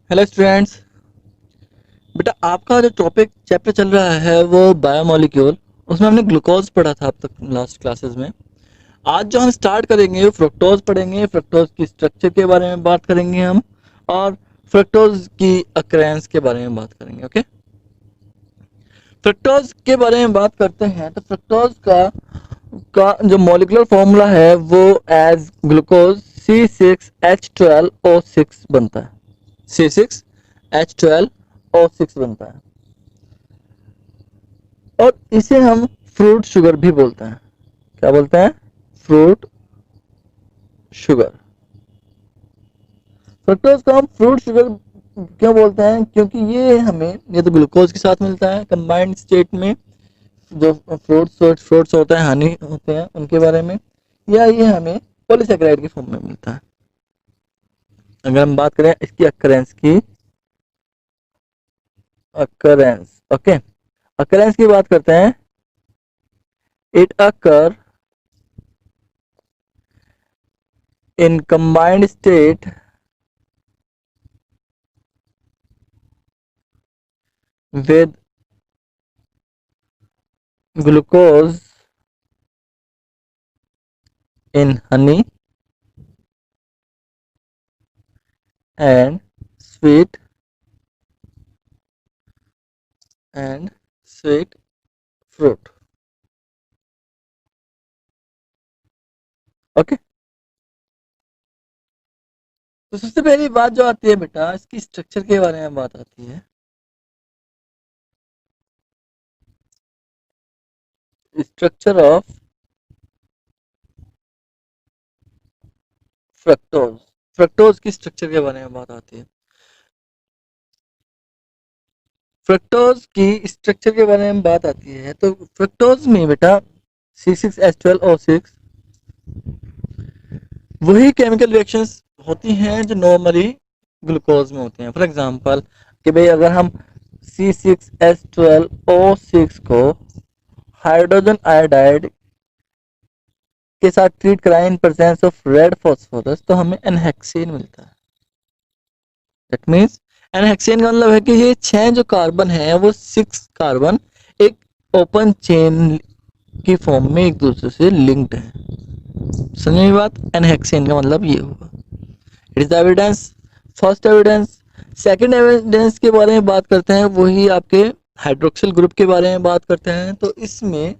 Hello students. बेटा आपका जो टॉपिक चैप्टर चल रहा है वो बायोमोलिक्यूल। उसमें हमने ग्लूकोज पढ़ा था अब तक लास्ट क्लासेस में। आज जो हम स्टार्ट करेंगे वो फ्रक्टोज पढ़ेंगे। फ्रक्टोज की स्ट्रक्चर के बारे में बात करेंगे हम, और फ्रक्टोज की अक्रेंस के बारे में बात करेंगे। ओके, फ्रक्टोज के बारे में बात करते हैं तो फ्रक्टोज का जो मॉलिक्यूलर फॉर्मूला है वो एज ग्लूकोज C6H12O6 बनता है। C6H12O6 बनता है और इसे हम फ्रूट शुगर भी बोलते हैं। क्या बोलते हैं? Fruit sugar. फ्रक्टोज को हम फ्रूट शुगर क्यों बोलते हैं? क्योंकि ये तो ग्लूकोज के साथ मिलता है कंबाइंड स्टेट में। जो फ्रूट्स होते हैं, हनी होते हैं, उनके बारे में, या ये हमें पॉलीसेकेराइड के फॉर्म में मिलता है। अगर हम बात करें इसकी अकरेंस, ओके, अकरेंस की बात करते हैं। It occur in combined state with glucose in honey and sweet and sweet fruit। Okay, तो सबसे पहली बात जो आती है बेटा, इसकी स्ट्रक्चर के बारे में बात आती है। Structure of fructose. फ्रक्टोज की स्ट्रक्चर के बारे में बात आती है। फ्रक्टोज की स्ट्रक्चर के बारे में बात आती है तो फ्रक्टोज में बेटा C6H12O6 वही केमिकल रिएक्शंस होती हैं जो नॉर्मली ग्लूकोज में होते हैं। फॉर एग्जांपल कि भाई अगर हम C6H12O6 को हाइड्रोजन आयोडाइड के साथ ट्रीट कराएं in presence of red phosphorus तो हमें एनहेक्सेन मिलता है। दैट मींस एनहेक्सेन का मतलब है कि ये 6 जो कार्बन है वो 6 कार्बन एक ओपन चेन की फॉर्म में एक दूसरे से लिंक्ड है। समझ में बात? एनहेक्सेन का मतलब ये होगा। It is evidence, first evidence. Second evidence के बारे में बात करते हैं, वही आपके हाइड्रोक्सिल ग्रुप के बारे में बात करते हैं। तो इसमें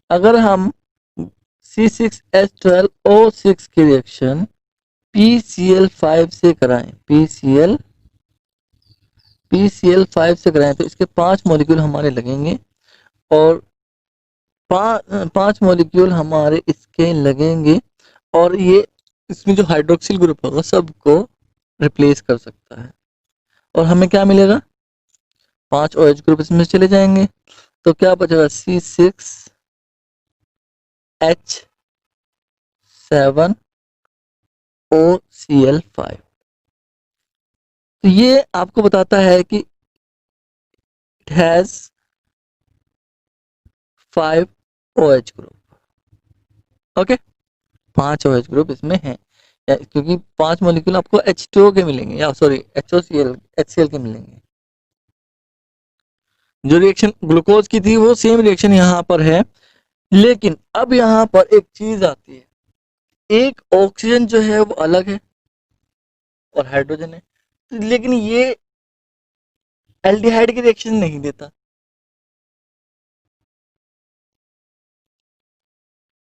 अगर हम C6H12O6 की रिएक्शन PCl5 से कराएं, PCl5 से कराएं तो इसके 5 मॉलिक्यूल हमारे लगेंगे और 5 मॉलिक्यूल हमारे इसके लगेंगे और ये इसमें जो हाइड्रोक्सिल ग्रुप होगा सबको रिप्लेस कर सकता है और हमें क्या मिलेगा? 5 OH ग्रुप इसमें चले जाएंगे तो क्या बचेगा? C6H7OCl5। तो ये आपको बताता है कि it has 5 OH group. Okay, 5 OH group इसमें है क्योंकि 5 मॉलिक्यूल आपको H2O के मिलेंगे, या सॉरी HCl के मिलेंगे। जो रिएक्शन ग्लूकोज की थी वो सेम रिएक्शन यहाँ पर है, लेकिन अब यहाँ पर एक चीज आती है। एक ऑक्सीजन जो है वो अलग है और हाइड्रोजन है, तो लेकिन ये एल्डिहाइड की रिएक्शन नहीं देता।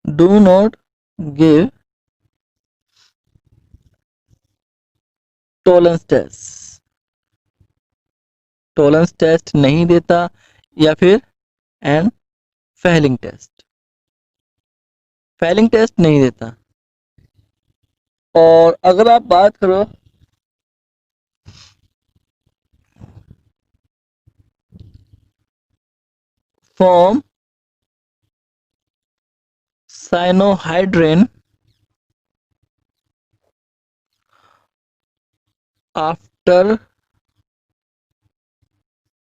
Do not give tolerance test, tolerance test नहीं देता, या फिर and Fehling test, Fehling test नहीं देता। और अगर आप बात करो form cyanohydrin after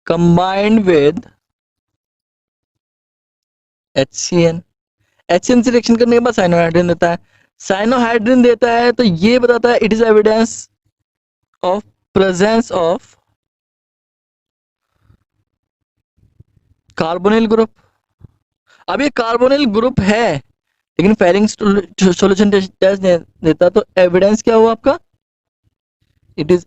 combined with HCN, HCN से रिएक्शन करने के बाद साइनोहाइड्रिन देता है। साइनोहाइड्रिन देता है तो ये बताता है it is evidence of presence of carbonyl group. अब ये कार्बोनिल ग्रुप है लेकिन फेरिंग सॉल्यूशन टेस्ट देता, तो एविडेंस क्या हुआ आपका? It is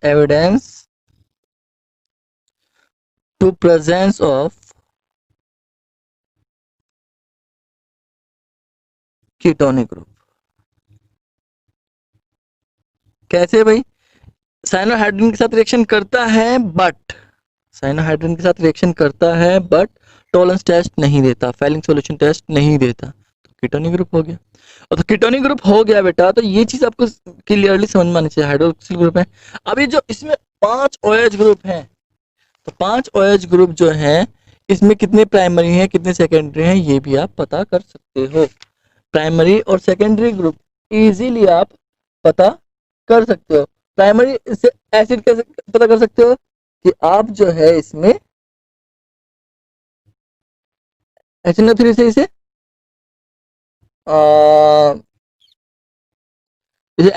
evidence to presence of ketonic group. कैसे भाई? साइनोहाइड्रिन के साथ रिएक्शन करता है बट साइनोहाइड्रिन के साथ रिएक्शन करता है बट टॉलरेंस टेस्ट नहीं देता, फेलिंग सॉल्यूशन टेस्ट नहीं देता, तो कीटोनिक ग्रुप हो गया। और तो कीटोनिक ग्रुप हो गया बेटा, तो ये चीज आपको क्लियरली समझ में आनी चाहिए, हाइड्रोक्सिल ग्रुप है। अभी जो इसमें 5 OH ग्रुप हैं, तो 5 OH ग्रुप जो है इसमें कितने प्राइमरी हैं कितने सेकेंडरी हैं ये भी आप पता कर सकते हो। प्राइमरी और सेकेंडरी ग्रुप इजीली आप पता कर सकते हो। प्राइमरी से एसिड कैसे पता कर सकते हो कि आप जो है इसमें HNO3 से इसे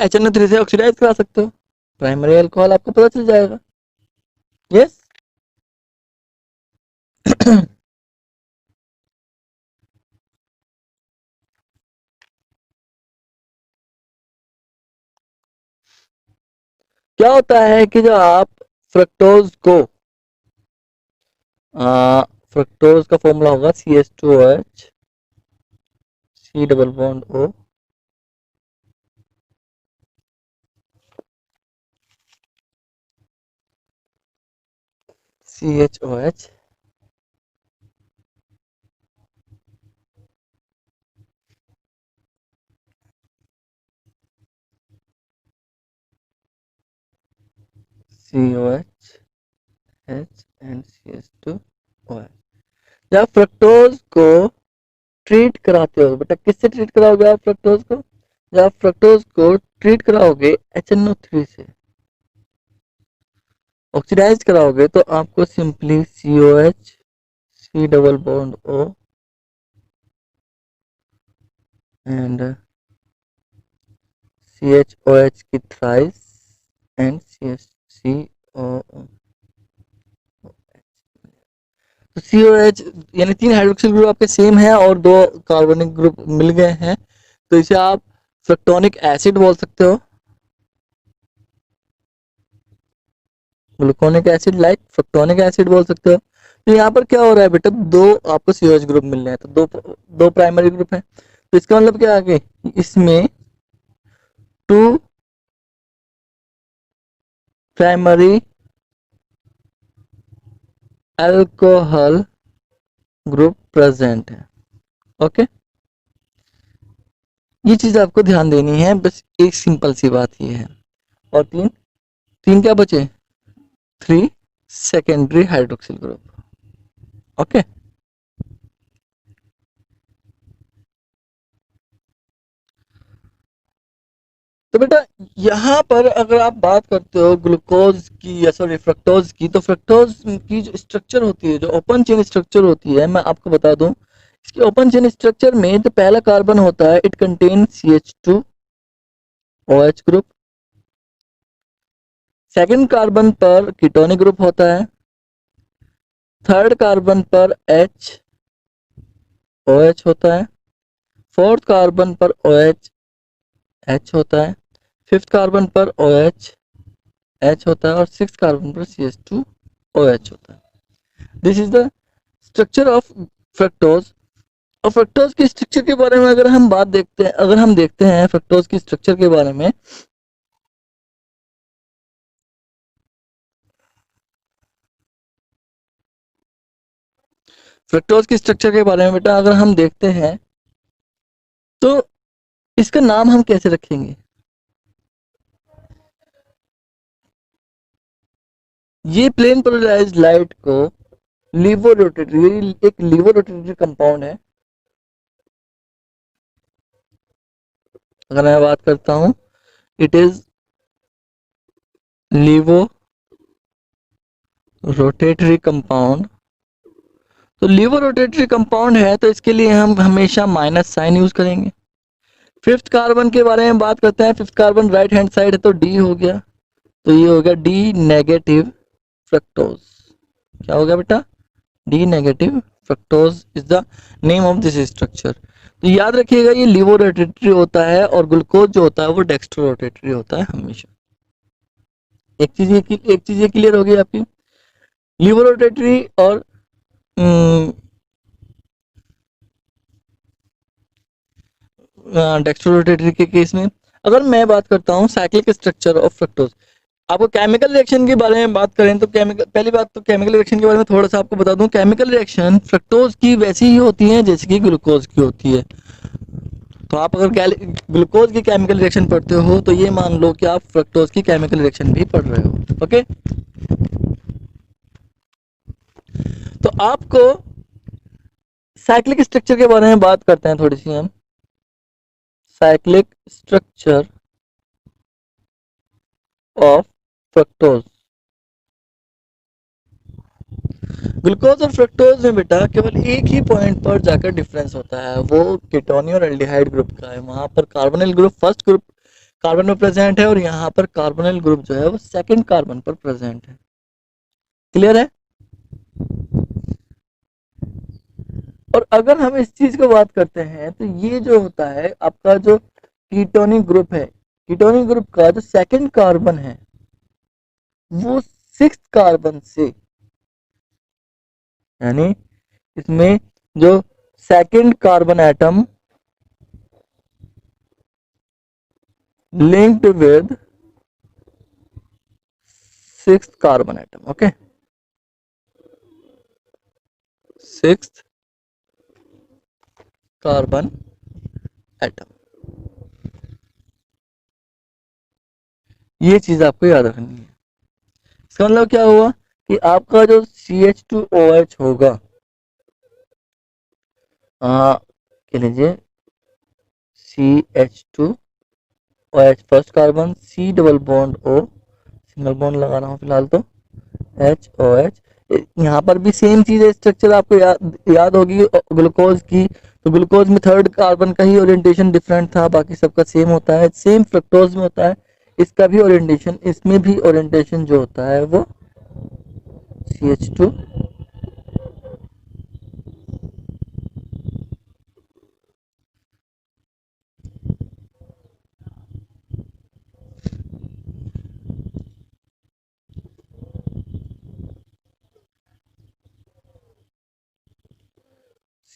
HNO3 से ऑक्सीडाइज करा सकते हो, प्राइमरी अल्कोहल आपको पता चल जाएगा। यस क्या होता है कि जो आप फ्रक्टोज को फ्रक्टोज का फॉर्मूला होगा CH2OH C double bond O CHOH COH H and CH2OH। जब फ्रक्टोज को ट्रीट कराते हो बेटा, किससे ट्रीट कराओगे आप फ्रक्टोज को? जब आप फ्रक्टोज को ट्रीट कराओगे HNO3 से ऑक्सीडाइज कराओगे तो आपको simply COH C double bond O and CHOH की थ्राइस एंड CHCO। तो COH यानी 3 हाइड्रोक्सिल ग्रुप आपके सेम है और 2 कार्बोनिक ग्रुप मिल गए हैं, तो इसे आप फ्रक्टोनिक एसिड बोल सकते हो, ग्लूकोनिक एसिड लाइक फ्रक्टोनिक एसिड बोल सकते हो। तो यहाँ पर क्या हो रहा है बेटा, 2 आपको COH ग्रुप मिल रहे हैं, तो दो प्राइमरी ग्रुप है, तो इसका मतलब क्या आगे इसमें 2 प्राइमरी अल्कोहल ग्रुप प्रेजेंट है। ओके, ये चीज आपको ध्यान देनी है, बस एक सिंपल सी बात ये है। और तीन तीन क्या बचे? 3 सेकेंडरी हाइड्रोक्सिल ग्रुप। ओके, तो बेटा यहाँ पर अगर आप बात करते हो ग्लूकोज की या सॉरी फ्रक्टोज की, तो फ्रक्टोज की जो स्ट्रक्चर होती है, जो ओपन चेन स्ट्रक्चर होती है, मैं आपको बता दूं इसकी ओपन चेन स्ट्रक्चर में जो पहला कार्बन होता है it contain CH2OH group, second carbon पर कीटोनिक ग्रुप होता है, थर्ड कार्बन पर HOH होता है, फोर्थ कार्बन पर OH होता है, फिफ्थ कार्बन पर OH होता है और सिक्स कार्बन पर CH2OH होता है। This is the structure of fructose. और फ्रक्टोज की स्ट्रक्चर के बारे में अगर हम देखते हैं फ्रक्टोज की स्ट्रक्चर के बारे में, फ्रक्टोज की स्ट्रक्चर के बारे में बेटा अगर हम देखते हैं तो इसका नाम हम कैसे रखेंगे? ये प्लेन पोलराइज्ड लाइट को लीवो रोटेटरी, एक लीवो रोटेटरी कंपाउंड है। अगर मैं बात करता हूं it is levo rotatory compound तो लीवर रोटेटरी कंपाउंड है तो इसके लिए हम हमेशा माइनस साइन यूज करेंगे। फिफ्थ कार्बन के बारे में बात करते हैं। Fifth carbon right hand side है तो डी हो गया, तो ये हो गया डी नेगेटिव फ्रक्टोज। क्या हो गया बेटा? D negative fructose is the name of this structure. तो याद रखिएगा ये लीवो रोटेटरी होता है और ग्लूकोज जो होता है वो डेक्स्ट्रो रोटेटरी होता है हमेशा। एक चीज ये क्लियर हो गई आपकी। लीवो रोटेटरी और डेक्स्ट्रो रोटेटरी के केस में अगर मैं बात करता हूँ साइक्लिक स्ट्रक्चर ऑफ फ्रक्टोज, आपको केमिकल रिएक्शन के बारे में बात करें तो केमिकल, पहली बात तो केमिकल रिएक्शन के बारे में थोड़ा सा आपको बता दूं। केमिकल रिएक्शन फ्रक्टोज की वैसी ही होती है जैसे कि ग्लूकोज की होती है। तो आप अगर ग्लूकोज की केमिकल रिएक्शन पढ़ते हो तो ये मान लो कि आप फ्रक्टोज की केमिकल रिएक्शन भी पढ़ रहे हो। ओके, तो आपको साइक्लिक स्ट्रक्चर के बारे में बात करते हैं थोड़ी सी हम। Cyclic structure of fructose. Glucose और फ्रक्टोज में बेटा केवल एक ही पॉइंट पर जाकर डिफरेंस होता है, वो कीटोनी और एल्डिहाइड ग्रुप का है। वहां पर carbonyl group first group carbon में प्रेजेंट है और यहाँ पर कार्बोनिल ग्रुप जो है वो सेकंड कार्बन पर प्रेजेंट है। क्लियर है? और अगर हम इस चीज को बात करते हैं तो ये जो होता है आपका जो कीटोनिक ग्रुप है, कीटोनिक ग्रुप का जो सेकंड कार्बन है वो सिक्स्थ कार्बन से, यानी इसमें जो second carbon atom linked with sixth carbon atom. Okay, sixth carbon atom, ये चीज आपको याद रखनी है। इसका मतलब क्या हुआ कि आपका जो CH2OH होगा, कह लीजिए CH2OH first carbon, C double bond O, single bond लगा रहा हूँ फिलहाल तो, HOH। यहाँ पर भी सेम चीज है, स्ट्रक्चर आपको याद होगी ग्लूकोज की। तो ग्लूकोज में थर्ड कार्बन का ही ओरिएंटेशन डिफरेंट था, बाकी सबका सेम होता है। सेम फ्रक्टोज में होता है, इसका भी ओरिएंटेशन, इसमें भी ओरिएंटेशन जो होता है वो CH2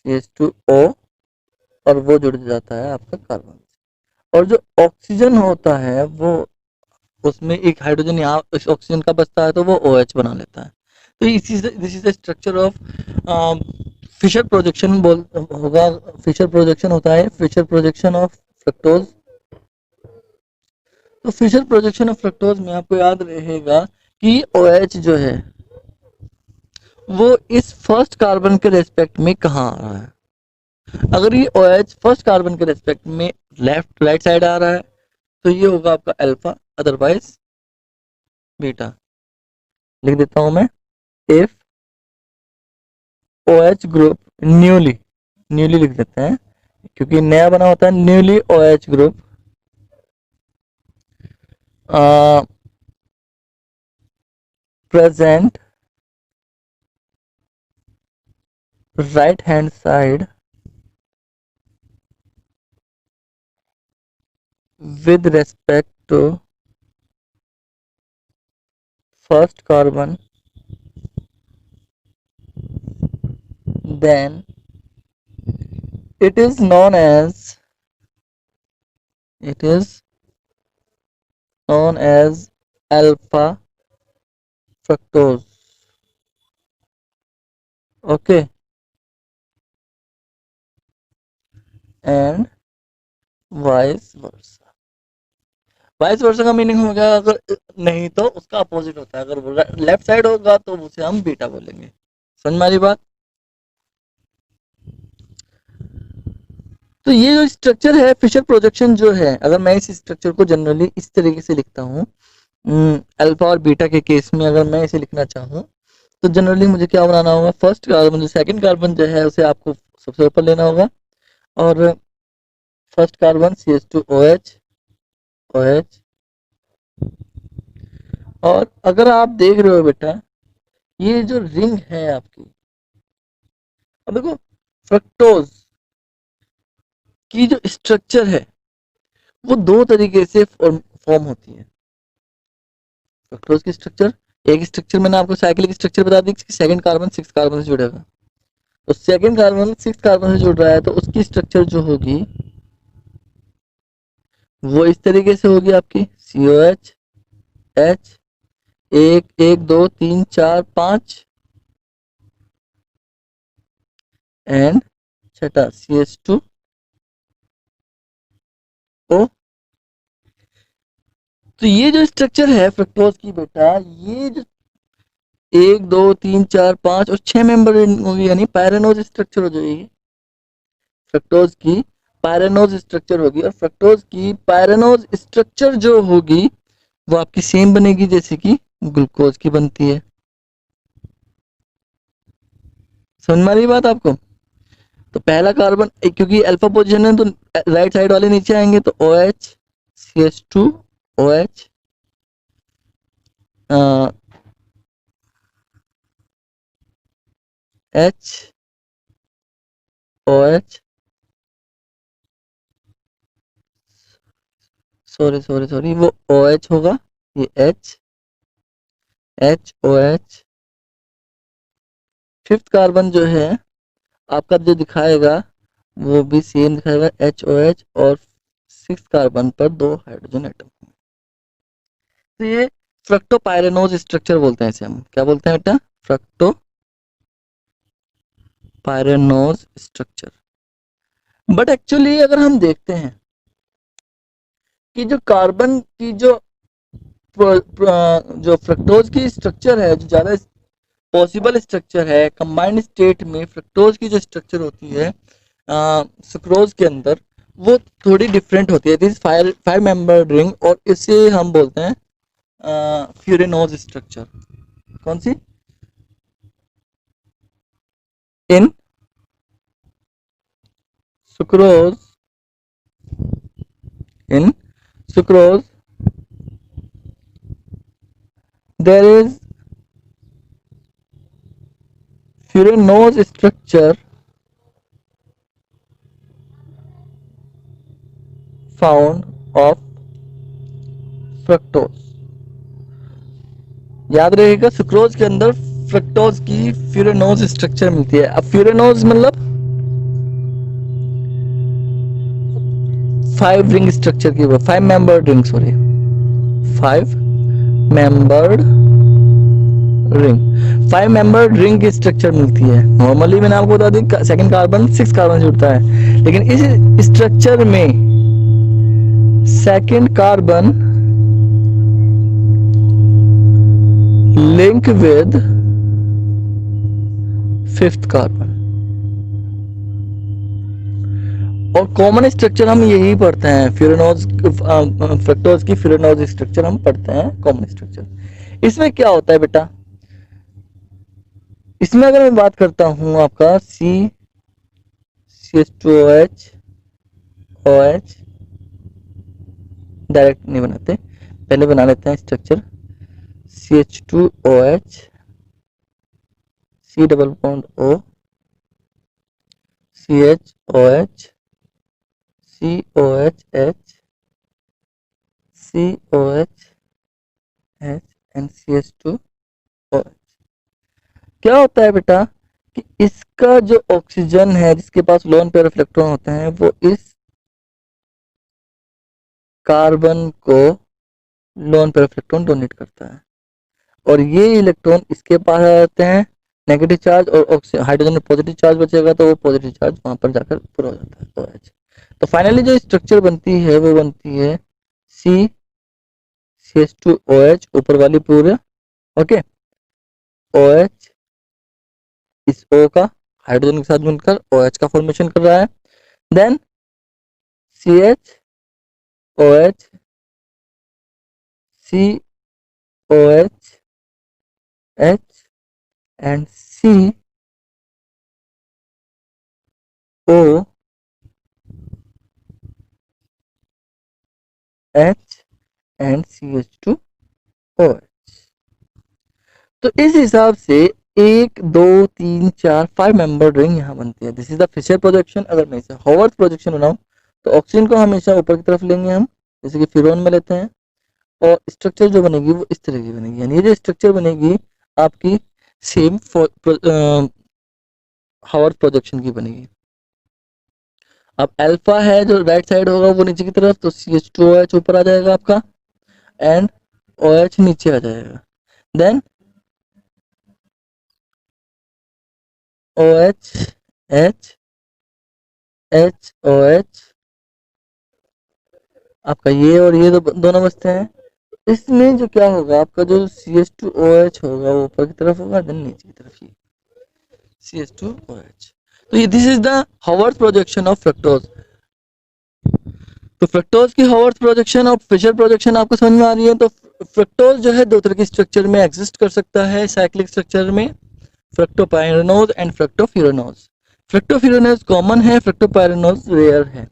CH2O और वो जुड़ जाता है आपका कार्बन से। और जो ऑक्सीजन होता है वो, उसमें एक हाइड्रोजन यहाँ इस ऑक्सीजन का बचता है तो वो OH बना लेता है। तो this is the structure of Fischer projection बोल होगा, फिशर प्रोजेक्शन होता है, फिशर प्रोजेक्शन ऑफ फ्रक्टोज। तो फिशर प्रोजेक्शन ऑफ फ्रक्टोज में आपको याद रहेगा कि OH जो है वो इस फर्स्ट कार्बन के रेस्पेक्ट में कहाँ आ रहा है। अगर ये OH फर्स्ट कार्बन के रेस्पेक्ट में लेफ्ट राइट साइड आ रहा है तो ये होगा आपका अल्फा, अदरवाइज बीटा। लिख देता हूं मैं, इफ OH ग्रुप न्यूली लिख देते हैं क्योंकि नया बना होता है, newly OH group present right hand side with respect to first carbon, then it is known as alpha fructose. Okay, and vice versa। Vice versa का मीनिंग हो गया, अगर नहीं तो उसका अपोजिट होता है, अगर लेफ्ट साइड होगा तो उसे हम बीटा बोलेंगे। समझ में आ रही बात? तो ये जो स्ट्रक्चर है फिशर प्रोजेक्शन जो है, अगर मैं इस स्ट्रक्चर को जनरली इस तरीके से लिखता हूँ, अल्फा और बीटा के केस में अगर मैं इसे लिखना चाहूँ तो जनरली मुझे क्या बनाना होगा, फर्स्ट कार्बन जो सेकंड कार्बन जो है उसे आपको सबसे ऊपर लेना होगा, और फर्स्ट कार्बन CH2OH OH। और अगर आप देख रहे हो बेटा, ये जो रिंग है आपकी, अब देखो फ्रक्टोज की जो स्ट्रक्चर है वो दो तरीके से फॉर्म होती है। फ्रक्टोज की स्ट्रक्चर, एक स्ट्रक्चर मैंने आपको साइक्लिक स्ट्रक्चर बता दी, सेकंड कार्बन सिक्स कार्बन से जुड़ेगा, तो सेकंड कार्बन सिक्स कार्बन से जुड़ रहा है तो उसकी स्ट्रक्चर जो होगी वो इस तरीके से होगी आपकी, COH H, एक एक दो तीन चार पांच, एंड छठा CH2O। तो ये जो स्ट्रक्चर है फ्रक्टोज की बेटा, ये जो एक दो तीन चार पांच और छह मेंबर होगी, यानी पैरानोज स्ट्रक्चर हो जाएगी फ्रक्टोज की, पैरानोज स्ट्रक्चर होगी। और फ्रक्टोज की पैरानोज स्ट्रक्चर जो होगी वो आपकी सेम बनेगी जैसे कि ग्लूकोज की बनती है। समझ में आ रही बात आपको? तो पहला कार्बन क्योंकि अल्फा पोजीशन है तो राइट साइड वाले नीचे आएंगे, तो OH CH2OH HOH, सॉरी वो OH होगा, ये HOH। फिफ्थ कार्बन जो है आपका जो दिखाएगा वो भी सेम दिखाएगा, HOH, और सिक्स कार्बन पर दो हाइड्रोजन एटम। तो ये फ्रक्टोपाइरेनोज स्ट्रक्चर बोलते हैं, इसे हम क्या बोलते हैं बेटा, फ्रक्टोपाइरेनोज स्ट्रक्चर। बट एक्चुअली अगर हम देखते हैं कि जो कार्बन की जो फ्रक्टोज की स्ट्रक्चर है, जो ज्यादा पॉसिबल स्ट्रक्चर है कंबाइंड स्टेट में, फ्रक्टोज की जो स्ट्रक्चर होती है सुक्रोज के अंदर, वो थोड़ी डिफरेंट होती है। दिस फाइव मेंबर रिंग, और इसे हम बोलते हैं फ्यूरेनोज स्ट्रक्चर। कौन सी? In sucrose, in sucrose there is furanose structure found of fructose। याद रहेगा सुक्रोज के अंदर फ्रक्टोज की फ्यूरेनोज स्ट्रक्चर मिलती है। अब फ्यूरेनोज मतलब फाइव रिंग स्ट्रक्चर की, five membered ring, sorry five membered ring, five membered ring की स्ट्रक्चर मिलती है। नॉर्मली मैंने आपको बता the second carbon six carbon जुड़ता है, लेकिन इस स्ट्रक्चर में second carbon link with fifth carbon, और कॉमन स्ट्रक्चर हम यही पढ़ते हैं, फ्यूरेनोज फ्रक्टोज की फ्यूरेनोज स्ट्रक्चर हम पढ़ते हैं, कॉमन स्ट्रक्चर। इसमें क्या होता है बेटा, इसमें अगर मैं बात करता हूं आपका CH2OH OH, डायरेक्ट नहीं बनाते, पहले बना लेते हैं structure, CH2OH C double bond O CHOH COHH COH H and CH2OH। क्या होता है बेटा कि इसका जो ऑक्सीजन है जिसके पास लोन पेयर ऑफ इलेक्ट्रॉन होते हैं, वो इस कार्बन को lone pair of electron donate करता है, और ये इलेक्ट्रॉन इसके पास आ जाते हैं नेगेटिव चार्ज, और हाइड्रोजन में पॉजिटिव चार्ज बचेगा तो वो पॉजिटिव चार्ज वहां पर जाकर पूरा हो जाता है OH। तो फाइनली जो स्ट्रक्चर बनती है वो बनती है CH2OH, ऊपर वाली पूरे, ओके, OH इस O का हाइड्रोजन के साथ मिलकर OH का फॉर्मेशन कर रहा है, then CHOH COH H and C O H and CH2OH। तो इस हिसाब से 1 2 3 4 5 मेंबर रिंग यहाँ बनती है। This is the Fischer projection. अगर मैं इसे हॉवर्थ प्रोजेक्शन बनाऊं तो ऑक्सीजन को हमेशा ऊपर की तरफ लेंगे हम, जैसे कि फिरोन में लेते हैं, और स्ट्रक्चर जो बनेगी वो इस तरह की बनेगी, यानी ये जो स्ट्रक्चर बनेगी आपकी सेम हॉवर्थ प्रोजेक्शन की बनेगी। अब अल्फा है जो राइट साइड होगा वो नीचे की तरफ, तो CH2OH ऊपर आ जाएगा आपका एंड OH नीचे आ जाएगा। देन OH H HOH आपका ये और ये दोनों बचते हैं। इसमें जो क्या होगा, आपका जो CH2OH होगा वो ऊपर की तरफ होगा, देन नीचे की तरफ ये CH2OH। तो ये this is the Howarth projection of fructose. तो फ्रक्टोज की हॉवर्थ प्रोजेक्शन और फिशर प्रोजेक्शन आपको समझ में आ रही है। तो फ्रक्टोज जो है दो तरह की स्ट्रक्चर में एग्जिस्ट कर सकता है साइक्लिक स्ट्रक्चर में, फ्रक्टोपाइरेनोज एंड फ्रक्टोफ्यूरेनोज। फ्रक्टोफ्यूरेनोज कॉमन है, फ्रक्टोपाइरेनोज रेयर है।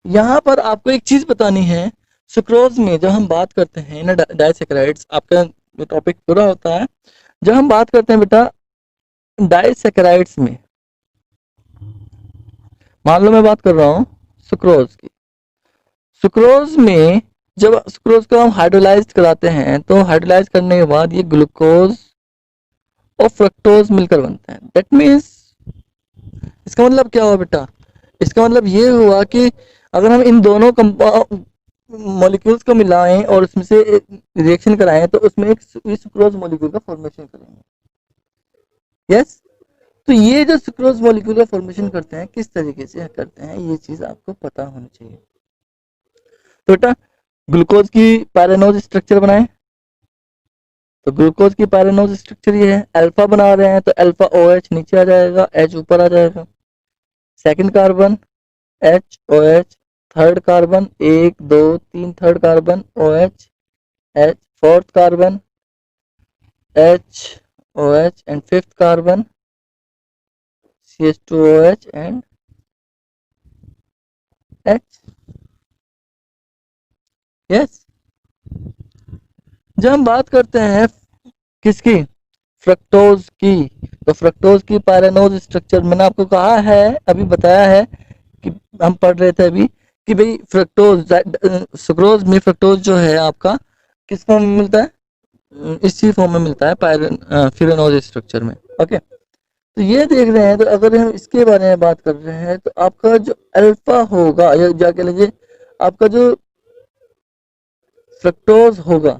यहाँ पर आपको एक चीज बतानी है, सुक्रोज में जब हम बात करते हैं ना डाइसैकेराइड्स, आपका ये टॉपिक पूरा होता है। जब हम बात करते हैं बेटा डाइसैकेराइड्स में, मान लो मैं बात कर रहा हूँ सुक्रोज की। सुक्रोज में जब सुक्रोज को हम हाइड्रोलाइज कराते हैं तो हाइड्रोलाइज करने के बाद ये ग्लूकोज और फ्रक्टोज मिलकर बनते हैं। दैट मीन्स इसका मतलब क्या हुआ बेटा, इसका मतलब ये हुआ कि अगर हम इन दोनों मॉलिक्यूल्स को मिलाएं और उसमें से रिएक्शन कराएं तो उसमें एक सुक्रोज मॉलिक्यूल का फॉर्मेशन करेंगे। यस, तो ये जो सुक्रोज मॉलिक्यूल का फॉर्मेशन करते हैं किस तरीके से करते हैं, ये चीज आपको पता होनी चाहिए। तो बेटा ग्लूकोज की पैरानोज स्ट्रक्चर बनाएं, तो ग्लूकोज की पैरानोज स्ट्रक्चर ये है। अल्फा बना रहे हैं तो अल्फा OH नीचे आ जाएगा, H ऊपर आ जाएगा। Second carbon HOH, third carbon 1 2 3 third carbon OH H, fourth carbon HOH and fifth carbon CH2OH and H। Yes, जब हम बात करते हैं किसकी, फ्रक्टोज की, तो फ्रक्टोज की पैरानोज स्ट्रक्चर मैंने आपको कहा है, अभी बताया है कि हम पढ़ रहे थे अभी कि भाई फ्रक्टोज सुक्रोज में फ्रक्टोज जो है आपका किस फॉर्म में मिलता है, इसी फॉर्म में मिलता है फिरेनोज स्ट्रक्चर में। ओके, तो ये देख रहे हैं, तो अगर हम इसके बारे में बात कर रहे हैं तो आपका जो अल्फा होगा या जाके लीजिए आपका जो फ्रक्टोज होगा,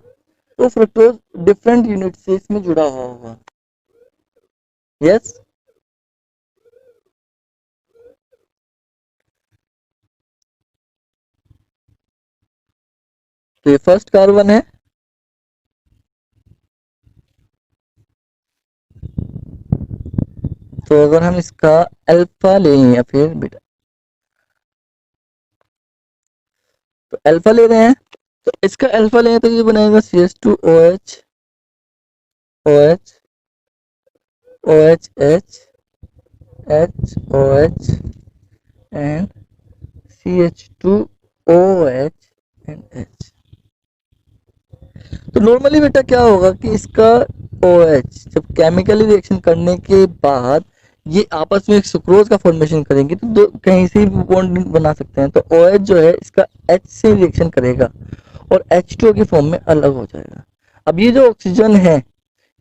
तो फ्रक्टोज डिफरेंट यूनिट से इसमें जुड़ा हुआ होगा। यस, तो ये फर्स्ट कार्बन है, तो अगर हम इसका अल्फा लें या फिर बीटा, तो अल्फा ले रहे हैं, तो इसका अल्फा लें तो ये बनेगा CH2OH OH OH HOH and CH2OH and H। तो नॉर्मली बेटा क्या होगा कि इसका OH जब केमिकली रिएक्शन करने के बाद ये आपस में एक सुक्रोज का फॉर्मेशन करेंगे तो दो कहीं से भी बॉन्ड बना सकते हैं। तो OH जो है इसका H से रिएक्शन करेगा और H2O के फॉर्म में अलग हो जाएगा। अब ये जो ऑक्सीजन है,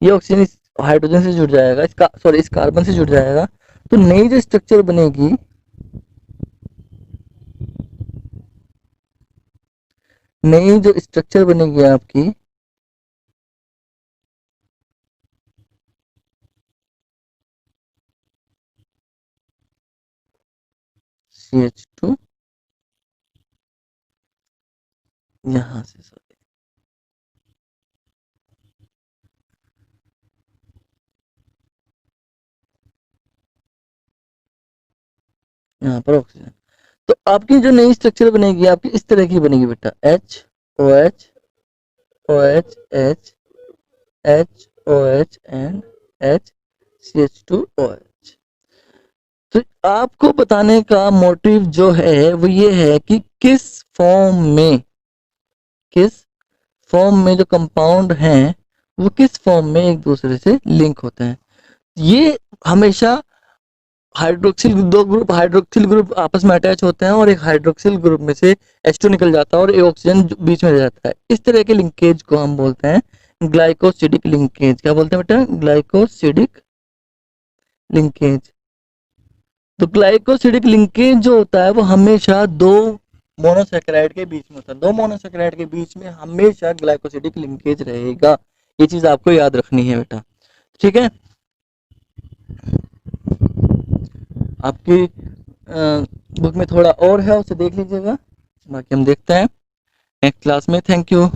ये ऑक्सीजन इस हाइड्रोजन से जुड़ जाएगा, इसका सॉरी इस कार्बन से जुड़ जाएगा, तो नई जो स्ट्रक्चर बनेगी, नई जो स्ट्रक्चर बनेगी आपकी CH2 यहां से सॉरी यहाँ पर ऑक्सीजन, तो आपकी जो नई स्ट्रक्चर बनेगी आपकी इस तरह की बनेगी बेटा, HOH OH H HOH and H CH2OH। तो आपको बताने का मोटिव जो है वो ये है कि किस फॉर्म में जो कंपाउंड हैं वो किस फॉर्म में एक दूसरे से लिंक होते हैं। ये हमेशा दो ग्रुप हाइड्रोक्सिल ग्रुप आपस में अटैच होते हैं और एक हाइड्रोक्सिल ग्रुप में से H2 निकल जाता है और एक ऑक्सीजन बीच में रह जाता है। इस तरह के लिंकेज को हम बोलते हैं ग्लाइकोसिडिक लिंकेज। क्या बोलते हैं बेटा? Glycosidic linkage. तो ग्लाइकोसिडिक लिंकेज जो होता है वो हमेशा दो मोनोसेकेराइड के बीच में होता है। दो मोनोसेकेराइड के बीच में हमेशा ग्लाइकोसिडिक लिंकेज रहेगा। ये चीज आपको याद रखनी है बेटा, ठीक है। आपकी बुक में थोड़ा और है, उसे देख लीजिएगा। बाकी हम देखते हैं नेक्स्ट क्लास में। Thank you.